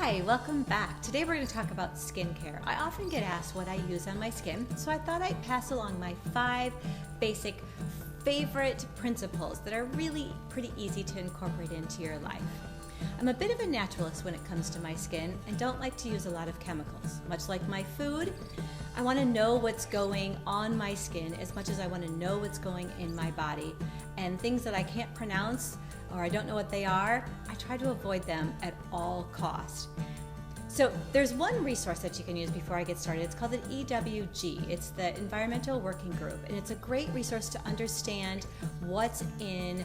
Hi, welcome back. Today we're going to talk about skincare. I often get asked what I use on my skin, so I thought I'd pass along my 5 basic favorite principles that are really pretty easy to incorporate into your life. I'm a bit of a naturalist when it comes to my skin and don't like to use a lot of chemicals. Much like my food, I want to know what's going on my skin as much as I want to know what's going in my body. And things that I can't pronounce or I don't know what they are, I try to avoid them at all costs. So there's one resource that you can use before I get started. It's called the EWG. It's the Environmental Working Group, and it's a great resource to understand what's in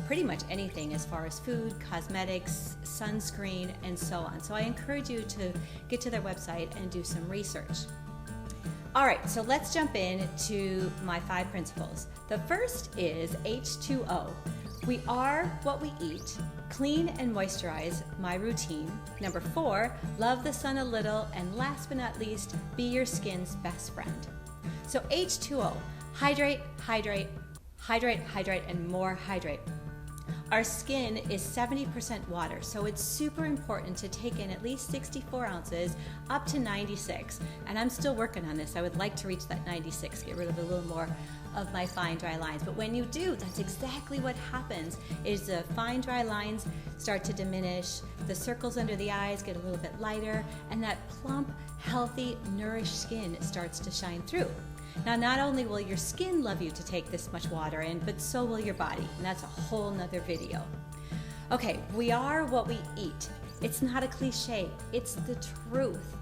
pretty much anything as far as food, cosmetics, sunscreen, and so on. So I encourage you to get to their website and do some research. All right, so let's jump into my 5 principles. The first is H2O. We are what we eat. Clean and moisturize, my routine. Number 4, love the sun a little. And last but not least, be your skin's best friend. So H2O, hydrate, hydrate, hydrate, hydrate, and more hydrate. Our skin is 70% water, so it's super important to take in at least 64 ounces up to 96. And I'm still working on this. I would like to reach that 96, get rid of a little more of my fine dry lines. But when you do, that's exactly what happens, is the fine dry lines start to diminish, the circles under the eyes get a little bit lighter, and that plump, healthy, nourished skin starts to shine through. Now, not only will your skin love you to take this much water in, but so will your body, and that's a whole nother video. Okay, we are what we eat. It's not a cliche, it's the truth.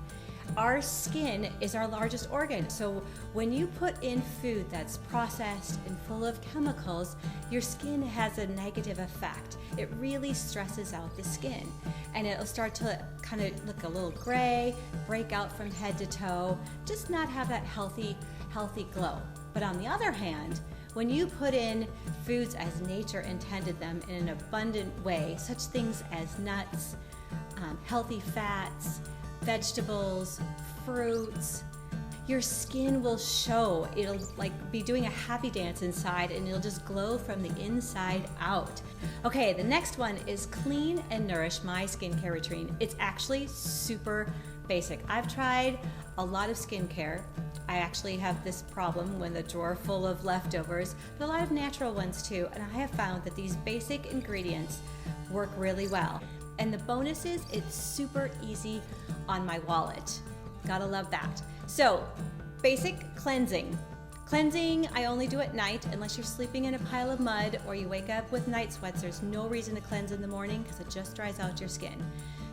Our skin is our largest organ, so when you put in food that's processed and full of chemicals, your skin has a negative effect. It really stresses out the skin, and it'll start to kind of look a little gray, break out from head to toe, just not have that healthy glow. But on the other hand, when you put in foods as nature intended them in an abundant way, such things as nuts, healthy fats, vegetables, fruits, your skin will show. It'll be doing a happy dance inside, and it'll just glow from the inside out. Okay, the next one is clean and nourish, my skincare routine. It's actually super basic. I've tried a lot of skincare. I actually have this problem with a drawer full of leftovers, but a lot of natural ones too, and I have found that these basic ingredients work really well. And the bonus is it's super easy on my wallet. Gotta love that. So, basic cleansing. Cleansing, I only do at night unless you're sleeping in a pile of mud or you wake up with night sweats. There's no reason to cleanse in the morning because it just dries out your skin.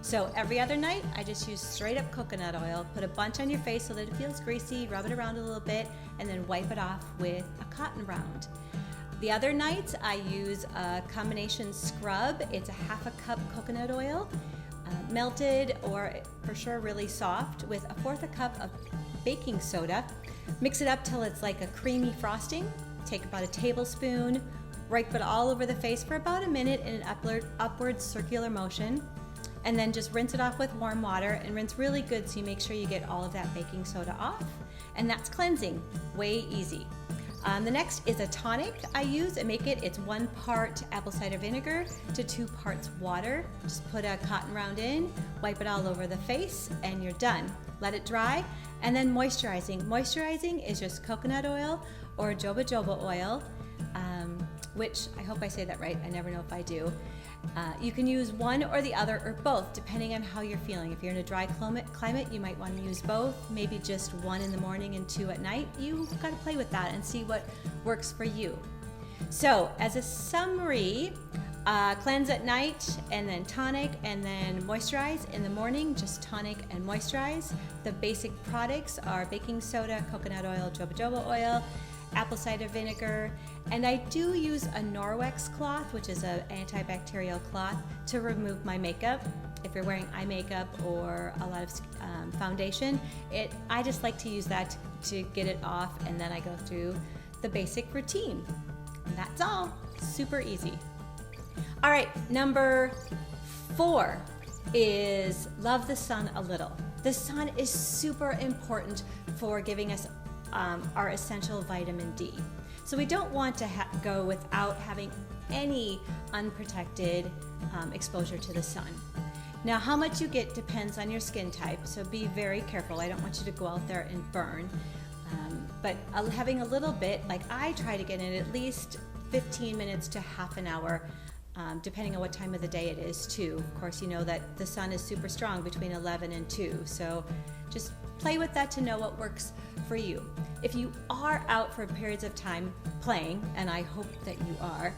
So every other night, I just use straight up coconut oil, put a bunch on your face so that it feels greasy, rub it around a little bit, and then wipe it off with a cotton round. The other nights, I use a combination scrub. It's a 1/2 cup coconut oil, melted or for sure really soft, with a 1/4 cup of baking soda. Mix it up till it's like a creamy frosting. Take about a tablespoon, wipe it all over the face for about a minute in an upward circular motion, and then just rinse it off with warm water and rinse really good so you make sure you get all of that baking soda off. And that's cleansing, way easy. The next is a tonic I use and make it. It's 1 part apple cider vinegar to 2 parts water. Just put a cotton round in, wipe it all over the face, and you're done. Let it dry. And then moisturizing. Moisturizing is just coconut oil or jojoba oil, which I hope I say that right. I never know if I do. You can use one or the other or both depending on how you're feeling. If you're in a dry climate, you might want to use both, maybe just 1 in the morning and 2 at night. You've got to play with that and see what works for you. So as a summary, cleanse at night and then tonic and then moisturize in the morning, just tonic and moisturize. The basic products are baking soda, coconut oil, jojoba oil, apple cider vinegar, and I do use a Norwex cloth, which is an antibacterial cloth, to remove my makeup. If you're wearing eye makeup or a lot of foundation, I just like to use that to get it off, and then I go through the basic routine. And that's all. Super easy. All right, number 4 is love the sun a little. The sun is super important for giving us our essential vitamin D. So we don't want to go without having any unprotected exposure to the sun. Now, how much you get depends on your skin type, so be very careful. I don't want you to go out there and burn. But having a little bit, like I try to get in at least 15 minutes to half an hour, depending on what time of the day it is too. Of course, you know that the sun is super strong between 11 and 2, so just play with that to know what works for you. If you are out for periods of time playing, and I hope that you are,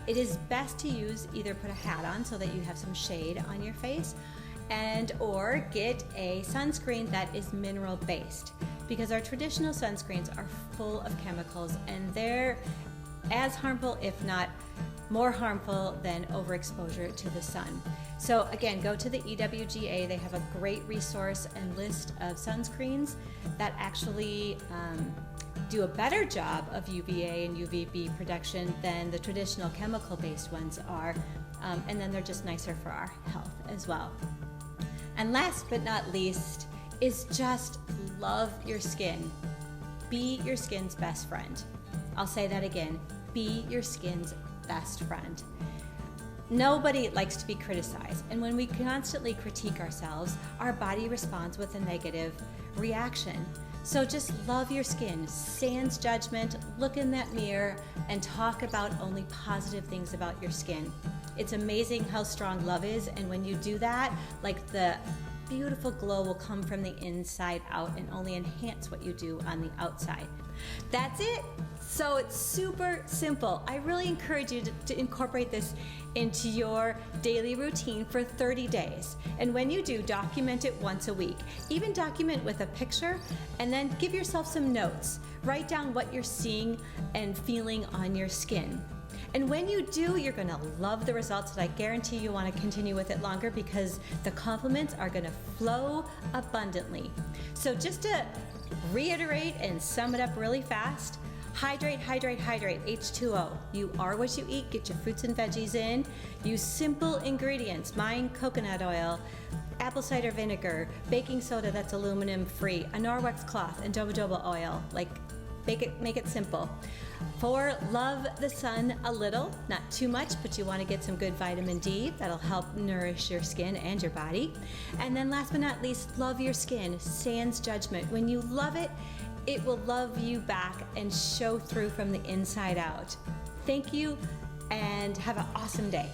it is best to either put a hat on so that you have some shade on your face, or get a sunscreen that is mineral based, because our traditional sunscreens are full of chemicals and they're as harmful, if not more harmful, than overexposure to the sun. So again, go to the EWGA. They have a great resource and list of sunscreens that actually do a better job of UVA and UVB protection than the traditional chemical-based ones are, and then they're just nicer for our health as well. And last but not least is just love your skin. Be your skin's best friend. I'll say that again. Be your skin's best friend. Nobody likes to be criticized, and when we constantly critique ourselves, our body responds with a negative reaction. So just love your skin, sans judgment, look in that mirror, and talk about only positive things about your skin. It's amazing how strong love is, and when you do that, like the beautiful glow will come from the inside out and only enhance what you do on the outside. That's it. So it's super simple. I really encourage you to incorporate this into your daily routine for 30 days. And when you do, document it once a week. Even document with a picture, and then give yourself some notes. Write down what you're seeing and feeling on your skin. And when you do, you're gonna love the results, and I guarantee you wanna continue with it longer because the compliments are gonna flow abundantly. So just to reiterate and sum it up really fast, hydrate, hydrate, hydrate, H2O. You are what you eat. Get your fruits and veggies in. Use simple ingredients. Mine, coconut oil, apple cider vinegar, baking soda that's aluminum free, a Norwex cloth, and jojoba oil. Like, make it simple. 4, love the sun a little, not too much, but you want to get some good vitamin D. That'll help nourish your skin and your body. And then last but not least, love your skin, sans judgment. When you love it, it will love you back and show through from the inside out. Thank you, and have an awesome day.